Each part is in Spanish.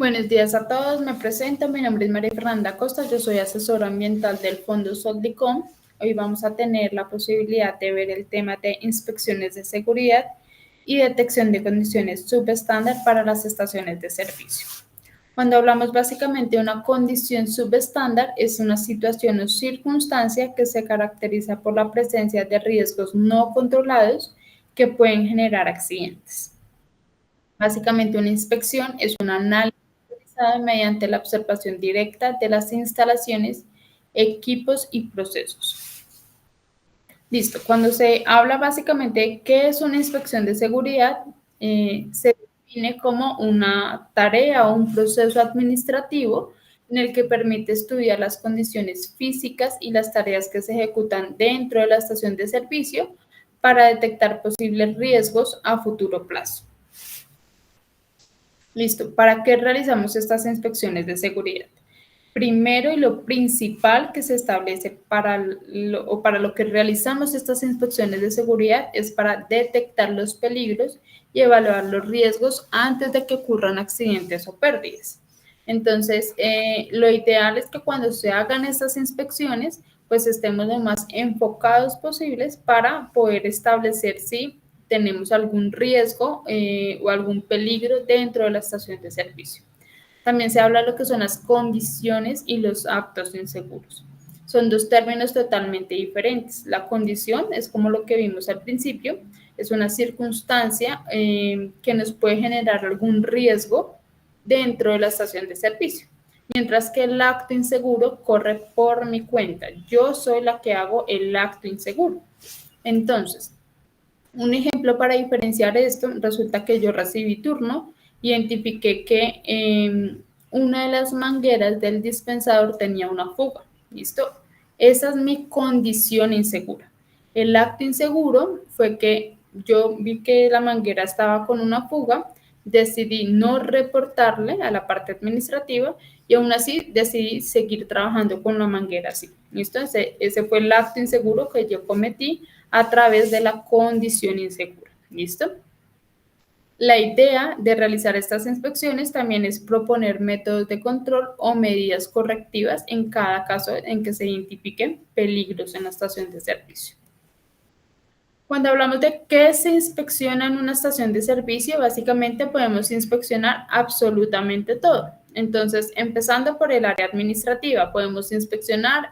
Buenos días a todos, me presento, mi nombre es María Fernanda Costa, yo soy asesora ambiental del Fondo Soldicom. Hoy vamos a tener la posibilidad de ver el tema de inspecciones de seguridad y detección de condiciones subestándar para las estaciones de servicio. Cuando hablamos básicamente de una condición subestándar, es una situación o circunstancia que se caracteriza por la presencia de riesgos no controlados que pueden generar accidentes. Básicamente, una inspección es un análisis realizado mediante la observación directa de las instalaciones, equipos y procesos. Listo, cuando se habla básicamente de qué es una inspección de seguridad, se define como una tarea o un proceso administrativo en el que permite estudiar las condiciones físicas y las tareas que se ejecutan dentro de la estación de servicio para detectar posibles riesgos a futuro plazo. Listo, ¿para qué realizamos estas inspecciones de seguridad? Primero y lo principal que se establece para lo que realizamos estas inspecciones de seguridad es para detectar los peligros y evaluar los riesgos antes de que ocurran accidentes o pérdidas. Entonces, lo ideal es que cuando se hagan estas inspecciones, pues estemos lo más enfocados posibles para poder establecer si tenemos algún riesgo o algún peligro dentro de la estación de servicio. También se habla de lo que son las condiciones y los actos inseguros. Son dos términos totalmente diferentes. La condición es como lo que vimos al principio, es una circunstancia que nos puede generar algún riesgo dentro de la estación de servicio. Mientras que el acto inseguro corre por mi cuenta. Yo soy la que hago el acto inseguro. Entonces, un ejemplo para diferenciar esto, resulta que yo recibí turno, identifiqué que una de las mangueras del dispensador tenía una fuga. ¿Listo? Esa es mi condición insegura. El acto inseguro fue que yo vi que la manguera estaba con una fuga, decidí no reportarle a la parte administrativa y aún así decidí seguir trabajando con la manguera así. ¿Listo? Ese fue el acto inseguro que yo cometí a través de la condición insegura. ¿Listo? La idea de realizar estas inspecciones también es proponer métodos de control o medidas correctivas en cada caso en que se identifiquen peligros en la estación de servicio. Cuando hablamos de qué se inspecciona en una estación de servicio, básicamente podemos inspeccionar absolutamente todo. Entonces, empezando por el área administrativa, podemos inspeccionar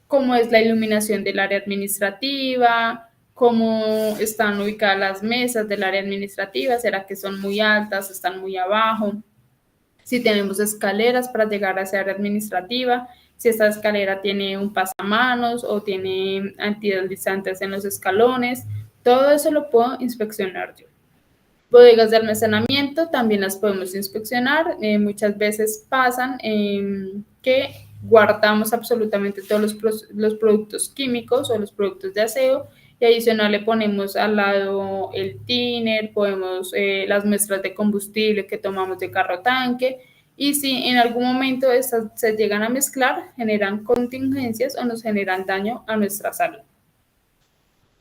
cómo es la iluminación del área administrativa, cómo están ubicadas las mesas del área administrativa, será que son muy altas, están muy abajo, si tenemos escaleras para llegar a esa área administrativa, si esta escalera tiene un pasamanos o tiene antideslizantes en los escalones, todo eso lo puedo inspeccionar yo. Bodegas de almacenamiento también las podemos inspeccionar. Muchas veces pasan que guardamos absolutamente todos los productos químicos o los productos de aseo y adicional le ponemos al lado el thinner, podemos las muestras de combustible que tomamos de carro tanque y si en algún momento estas se llegan a mezclar, generan contingencias o nos generan daño a nuestra salud.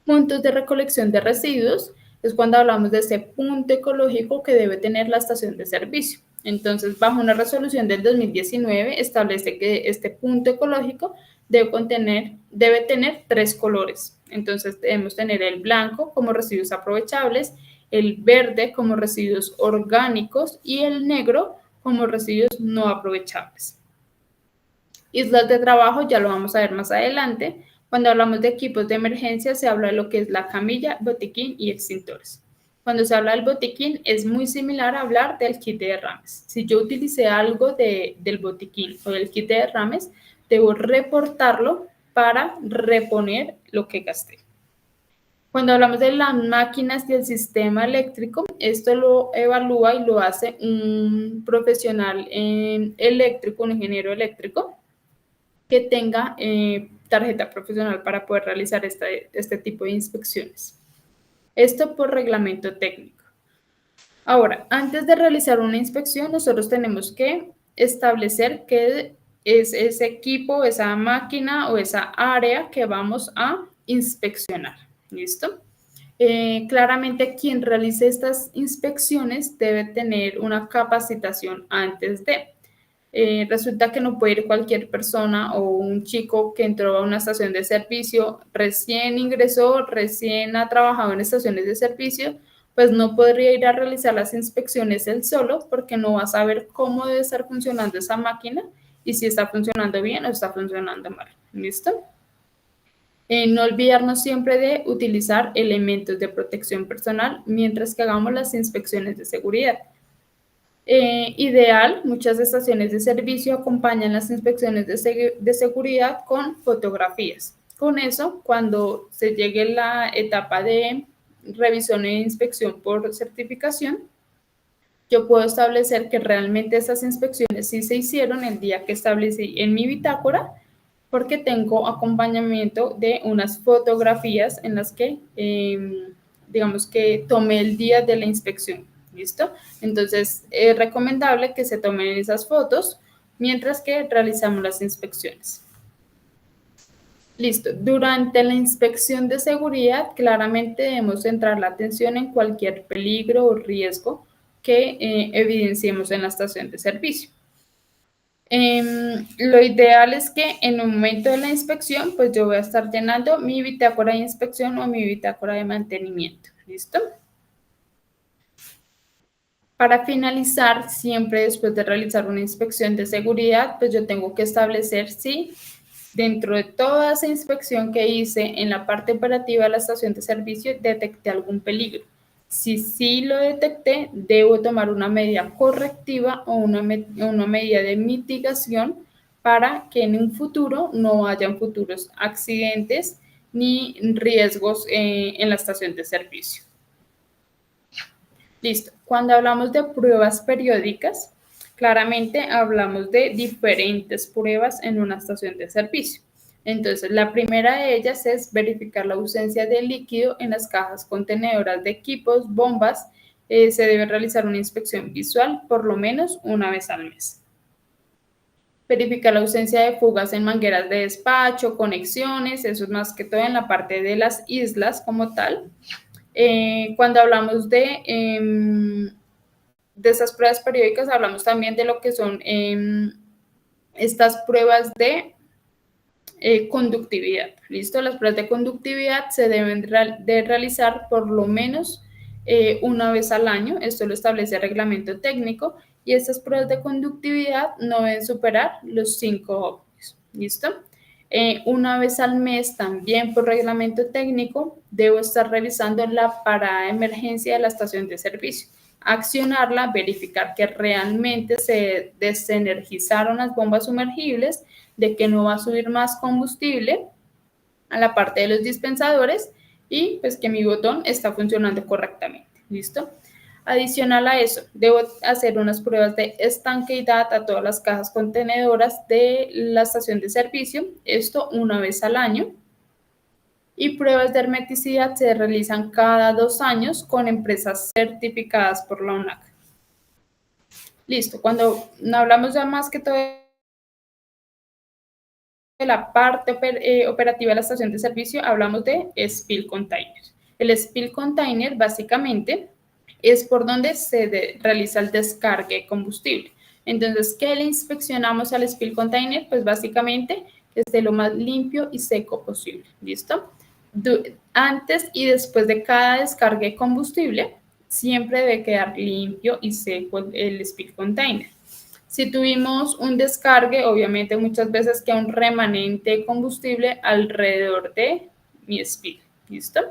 Puntos de recolección de residuos es cuando hablamos de ese punto ecológico que debe tener la estación de servicio. Entonces, bajo una resolución del 2019, establece que este punto ecológico debe tener 3 colores. Entonces, debemos tener el blanco como residuos aprovechables, el verde como residuos orgánicos y el negro como residuos no aprovechables. Islas de trabajo ya lo vamos a ver más adelante. Cuando hablamos de equipos de emergencia se habla de lo que es la camilla, botiquín y extintores. Cuando se habla del botiquín es muy similar a hablar del kit de derrames. Si yo utilicé algo del botiquín o del kit de derrames, debo reportarlo para reponer lo que gasté. Cuando hablamos de las máquinas y el sistema eléctrico, esto lo evalúa y lo hace un profesional eléctrico, un ingeniero eléctrico, que tenga tarjeta profesional para poder realizar este tipo de inspecciones. Esto por reglamento técnico. Ahora, antes de realizar una inspección, nosotros tenemos que establecer qué es ese equipo, esa máquina o esa área que vamos a inspeccionar. ¿Listo? Claramente quien realice estas inspecciones debe tener una capacitación antes de. Resulta que no puede ir cualquier persona o un chico que entró a una estación de servicio, recién ingresó, recién ha trabajado en estaciones de servicio, pues no podría ir a realizar las inspecciones él solo porque no va a saber cómo debe estar funcionando esa máquina y si está funcionando bien o está funcionando mal. ¿Listo? No olvidarnos siempre de utilizar elementos de protección personal mientras que hagamos las inspecciones de seguridad. Ideal, muchas estaciones de servicio acompañan las inspecciones de seguridad con fotografías. Con eso, cuando se llegue la etapa de revisión e inspección por certificación, yo puedo establecer que realmente esas inspecciones sí se hicieron el día que establecí en mi bitácora, porque tengo acompañamiento de unas fotografías en las que, digamos que tomé el día de la inspección. ¿Listo? Entonces, es recomendable que se tomen esas fotos mientras que realizamos las inspecciones. Listo. Durante la inspección de seguridad, claramente debemos centrar la atención en cualquier peligro o riesgo que evidenciemos en la estación de servicio. Lo ideal es que en un momento de la inspección, pues yo voy a estar llenando mi bitácora de inspección o mi bitácora de mantenimiento. ¿Listo? Para finalizar, siempre después de realizar una inspección de seguridad, pues yo tengo que establecer si dentro de toda esa inspección que hice en la parte operativa de la estación de servicio detecté algún peligro. Si sí lo detecté, debo tomar una medida correctiva o una medida de mitigación para que en un futuro no hayan futuros accidentes ni riesgos en la estación de servicio. Listo. Cuando hablamos de pruebas periódicas, claramente hablamos de diferentes pruebas en una estación de servicio. Entonces, la primera de ellas es verificar la ausencia de líquido en las cajas contenedoras de equipos, bombas. Se debe realizar una inspección visual por lo menos una vez al mes. Verificar la ausencia de fugas en mangueras de despacho, conexiones, eso es más que todo en la parte de las islas como tal. Cuando hablamos de esas pruebas periódicas, hablamos también de lo que son estas pruebas de conductividad. ¿Listo? Las pruebas de conductividad se deben de realizar por lo menos una vez al año. Esto lo establece el reglamento técnico y estas pruebas de conductividad no deben superar los 5 ohmios. ¿Listo? Una vez al mes, también por reglamento técnico, debo estar revisando la parada de emergencia de la estación de servicio, accionarla, verificar que realmente se desenergizaron las bombas sumergibles, de que no va a subir más combustible a la parte de los dispensadores y pues que mi botón está funcionando correctamente. ¿Listo? Adicional a eso, debo hacer unas pruebas de estanqueidad a todas las cajas contenedoras de la estación de servicio, esto una vez al año. Y pruebas de hermeticidad se realizan cada 2 años con empresas certificadas por la ONAC. Listo, cuando hablamos ya más que todo de la parte operativa de la estación de servicio, hablamos de spill container. El spill container básicamente es por donde se realiza el descargue de combustible. Entonces, ¿qué le inspeccionamos al spill container? Pues básicamente que esté lo más limpio y seco posible. ¿Listo? Antes y después de cada descargue de combustible, siempre debe quedar limpio y seco el spill container. Si tuvimos un descargue, obviamente muchas veces queda un remanente de combustible alrededor de mi spill. ¿Listo?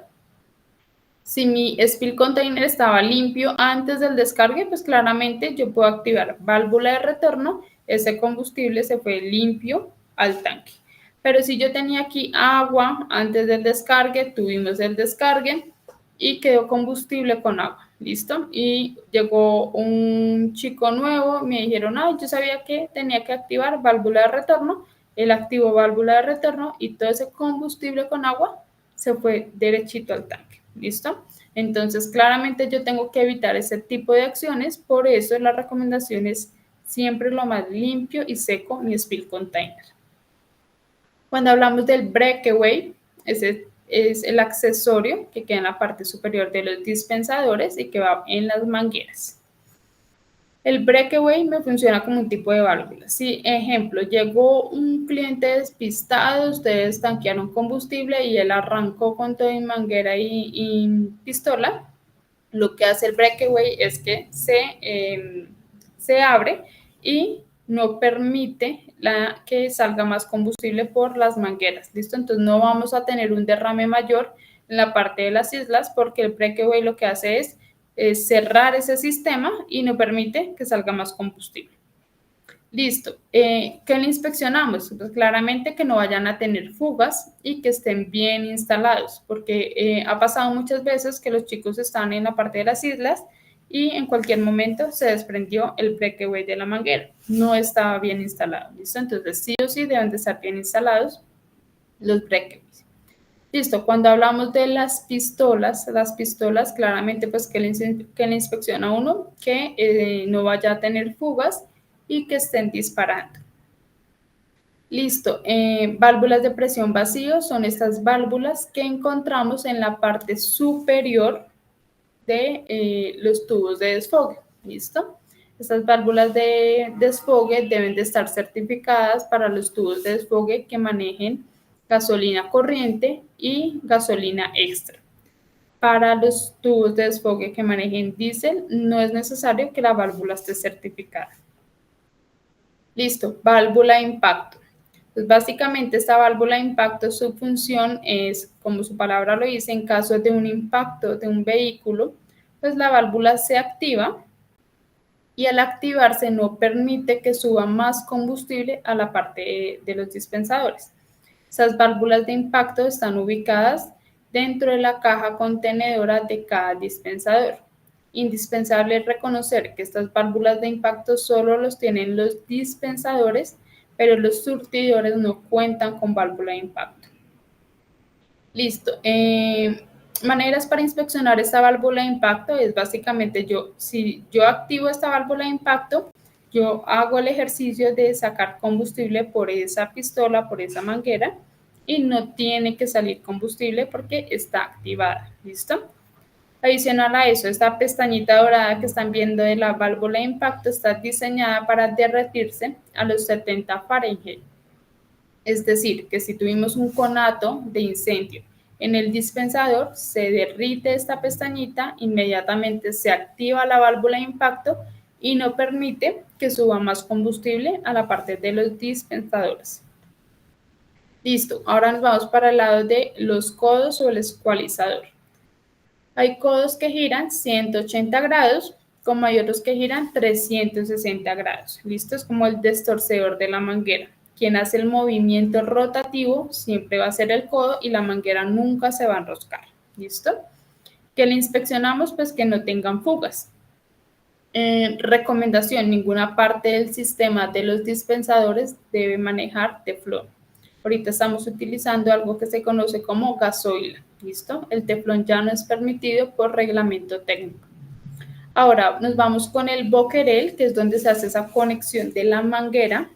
Si mi spill container estaba limpio antes del descargue, pues claramente yo puedo activar válvula de retorno, ese combustible se fue limpio al tanque. Pero si yo tenía aquí agua antes del descargue, tuvimos el descargue y quedó combustible con agua, ¿listo? Y llegó un chico nuevo, me dijeron, ay, yo sabía que tenía que activar válvula de retorno, él activó válvula de retorno y todo ese combustible con agua se fue derechito al tanque, ¿listo? Entonces, claramente yo tengo que evitar ese tipo de acciones, por eso la recomendación es siempre lo más limpio y seco mi spill container. Cuando hablamos del breakaway, ese es el accesorio que queda en la parte superior de los dispensadores y que va en las mangueras. El breakaway me funciona como un tipo de válvula. Si, ejemplo, llegó un cliente despistado, ustedes tanquearon combustible y él arrancó con todo en manguera y pistola, lo que hace el breakaway es que se abre y no permite que salga más combustible por las mangueras, ¿listo? Entonces no vamos a tener un derrame mayor en la parte de las islas porque el breakaway lo que hace es cerrar ese sistema y no permite que salga más combustible. Listo. ¿Qué le inspeccionamos? Pues claramente que no vayan a tener fugas y que estén bien instalados, porque ha pasado muchas veces que los chicos están en la parte de las islas y en cualquier momento se desprendió el breakaway de la manguera. No estaba bien instalado. ¿Listo? Entonces sí o sí deben de estar bien instalados los breakaways. Listo, cuando hablamos de las pistolas claramente pues que le inspecciona a uno que no vaya a tener fugas y que estén disparando. Listo, válvulas de presión vacío son estas válvulas que encontramos en la parte superior de los tubos de desfogue. ¿Listo? Estas válvulas de desfogue deben de estar certificadas para los tubos de desfogue que manejen gasolina corriente y gasolina extra. Para los tubos de desfogue que manejen diésel, no es necesario que la válvula esté certificada. Listo, válvula de impacto. Pues básicamente esta válvula de impacto, su función es, como su palabra lo dice, en caso de un impacto de un vehículo, pues la válvula se activa y al activarse no permite que suba más combustible a la parte de los dispensadores. Esas válvulas de impacto están ubicadas dentro de la caja contenedora de cada dispensador. Indispensable reconocer que estas válvulas de impacto solo los tienen los dispensadores, pero los surtidores no cuentan con válvula de impacto. Listo. Maneras para inspeccionar esta válvula de impacto es básicamente si yo activo esta válvula de impacto, yo hago el ejercicio de sacar combustible por esa pistola, por esa manguera, y no tiene que salir combustible porque está activada. ¿Listo? Adicional a eso, esta pestañita dorada que están viendo de la válvula de impacto está diseñada para derretirse a los 70 Fahrenheit. Es decir, que si tuvimos un conato de incendio en el dispensador, se derrite esta pestañita, inmediatamente se activa la válvula de impacto y no permite que suba más combustible a la parte de los dispensadores. Listo, ahora nos vamos para el lado de los codos o el ecualizador. Hay codos que giran 180 grados, como hay otros que giran 360 grados. Listo, es como el destorcedor de la manguera. Quien hace el movimiento rotativo siempre va a ser el codo y la manguera nunca se va a enroscar. ¿Listo? Que le inspeccionamos, pues que no tengan fugas. Recomendación, ninguna parte del sistema de los dispensadores debe manejar teflón. Ahorita estamos utilizando algo que se conoce como gasoil. ¿Listo? El teflón ya no es permitido por reglamento técnico. Ahora nos vamos con el boquerel, que es donde se hace esa conexión de la manguera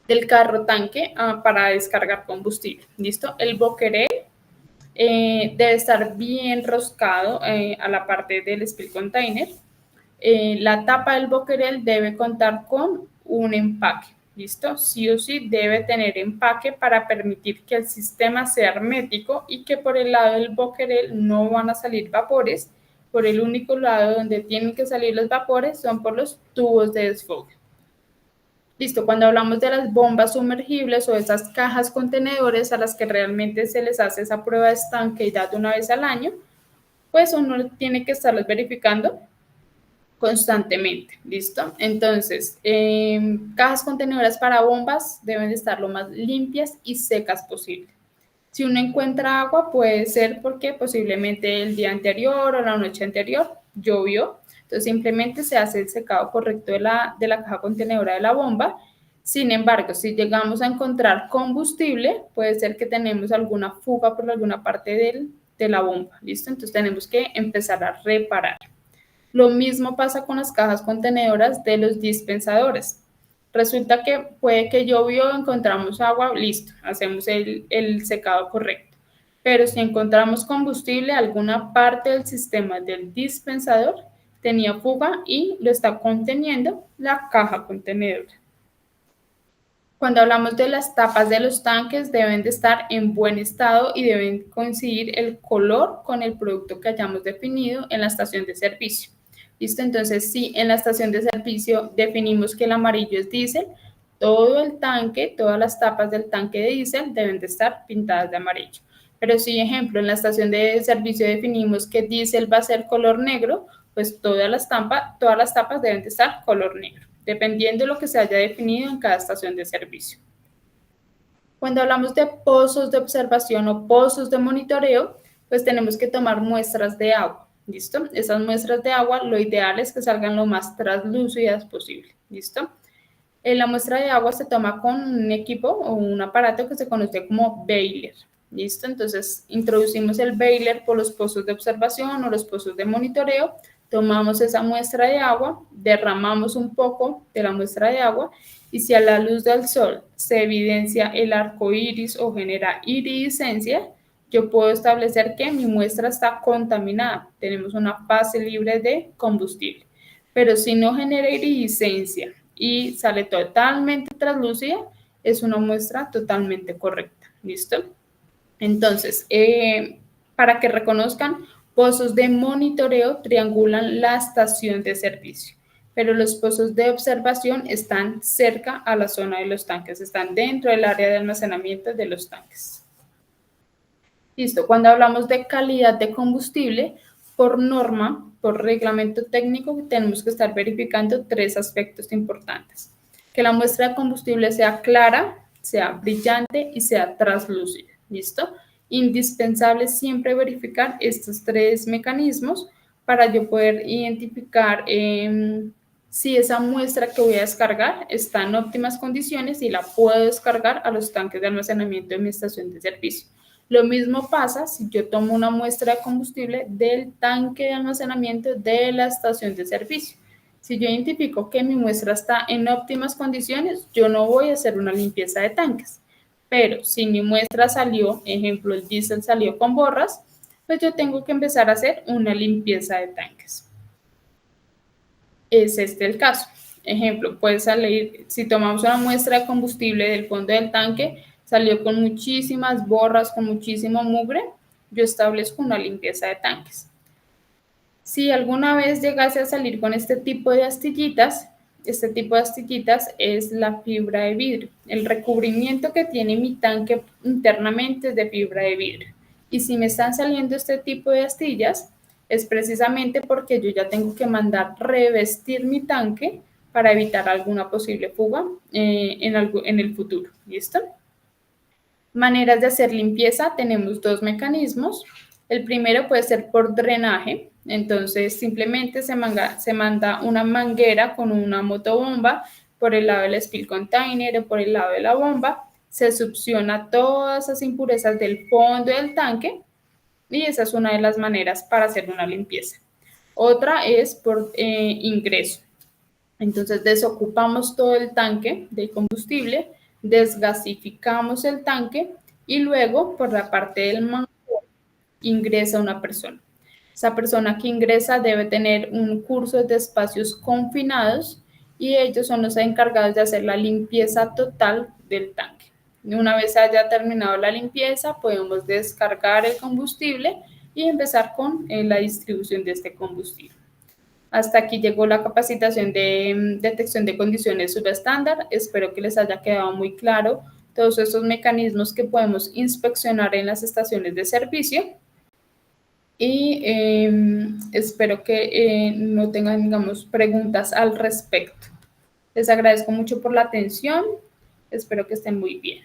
del carro tanque para descargar combustible. ¿Listo? El boquerel debe estar bien roscado a la parte del spill container. La tapa del boquerel debe contar con un empaque. ¿Listo? Sí o sí debe tener empaque para permitir que el sistema sea hermético y que por el lado del boquerel no van a salir vapores. Por el único lado donde tienen que salir los vapores son por los tubos de desfogue. Listo, cuando hablamos de las bombas sumergibles o esas cajas contenedores a las que realmente se les hace esa prueba de estanqueidad una vez al año, pues uno tiene que estarlos verificando constantemente, ¿listo? Entonces, cajas contenedoras para bombas deben de estar lo más limpias y secas posible. Si uno encuentra agua, puede ser porque posiblemente el día anterior o la noche anterior llovió. Entonces, simplemente se hace el secado correcto de la caja contenedora de la bomba. Sin embargo, si llegamos a encontrar combustible, puede ser que tenemos alguna fuga por alguna parte de la bomba, ¿listo? Entonces, tenemos que empezar a reparar. Lo mismo pasa con las cajas contenedoras de los dispensadores. Resulta que puede que llovió, encontramos agua, listo, hacemos el secado correcto. pero si encontramos combustible, alguna parte del sistema del dispensador tenía fuga y lo está conteniendo la caja contenedora. Cuando hablamos de las tapas de los tanques, deben de estar en buen estado y deben coincidir el color con el producto que hayamos definido en la estación de servicio. ¿Listo? Entonces, si en la estación de servicio definimos que el amarillo es diésel, todo el tanque, todas las tapas del tanque de diésel deben de estar pintadas de amarillo. Pero si, ejemplo, en la estación de servicio definimos que diésel va a ser color negro, pues todas las tapas deben de estar color negro, dependiendo de lo que se haya definido en cada estación de servicio. Cuando hablamos de pozos de observación o pozos de monitoreo, pues tenemos que tomar muestras de agua, ¿listo? Esas muestras de agua, lo ideal es que salgan lo más translúcidas posible, ¿listo? La muestra de agua se toma con un equipo o un aparato que se conoce como Baylor, ¿listo? Entonces, introducimos el Baylor por los pozos de observación o los pozos de monitoreo, tomamos esa muestra de agua, derramamos un poco de la muestra de agua y si a la luz del sol se evidencia el arco iris o genera iridiscencia, yo puedo establecer que mi muestra está contaminada, tenemos una fase libre de combustible. Pero si no genera iridiscencia y sale totalmente translúcida, es una muestra totalmente correcta. ¿Listo? Entonces, para que reconozcan, pozos de monitoreo triangulan la estación de servicio, pero los pozos de observación están cerca a la zona de los tanques, están dentro del área de almacenamiento de los tanques. Listo, cuando hablamos de calidad de combustible, por norma, por reglamento técnico, tenemos que estar verificando 3 aspectos importantes. Que la muestra de combustible sea clara, sea brillante y sea translúcida. ¿Listo? Indispensable siempre verificar estos 3 mecanismos para yo poder identificar si esa muestra que voy a descargar está en óptimas condiciones y la puedo descargar a los tanques de almacenamiento de mi estación de servicio. Lo mismo pasa si yo tomo una muestra de combustible del tanque de almacenamiento de la estación de servicio. Si yo identifico que mi muestra está en óptimas condiciones, yo no voy a hacer una limpieza de tanques. Pero si mi muestra salió, ejemplo, el diésel salió con borras, pues yo tengo que empezar a hacer una limpieza de tanques. Es este el caso. Ejemplo, puede salir, si tomamos una muestra de combustible del fondo del tanque, salió con muchísimas borras, con muchísimo mugre, yo establezco una limpieza de tanques. Si alguna vez llegase a salir con este tipo de astillitas es la fibra de vidrio. El recubrimiento que tiene mi tanque internamente es de fibra de vidrio. Y si me están saliendo este tipo de astillas, es precisamente porque yo ya tengo que mandar revestir mi tanque para evitar alguna posible fuga en el futuro. ¿Listo? Maneras de hacer limpieza, tenemos 2 mecanismos. El primero puede ser por drenaje, entonces simplemente se manda una manguera con una motobomba por el lado del spill container o por el lado de la bomba, se succiona todas esas impurezas del fondo del tanque y esa es una de las maneras para hacer una limpieza. Otra es por ingreso. Entonces desocupamos todo el tanque de combustible, desgasificamos el tanque y luego por la parte del manguero ingresa una persona. Esa persona que ingresa debe tener un curso de espacios confinados y ellos son los encargados de hacer la limpieza total del tanque. Una vez haya terminado la limpieza, podemos descargar el combustible y empezar con la distribución de este combustible. Hasta aquí llegó la capacitación de detección de condiciones subestándar. Espero que les haya quedado muy claro todos estos mecanismos que podemos inspeccionar en las estaciones de servicio. Y espero que no tengan, digamos, preguntas al respecto. Les agradezco mucho por la atención. Espero que estén muy bien.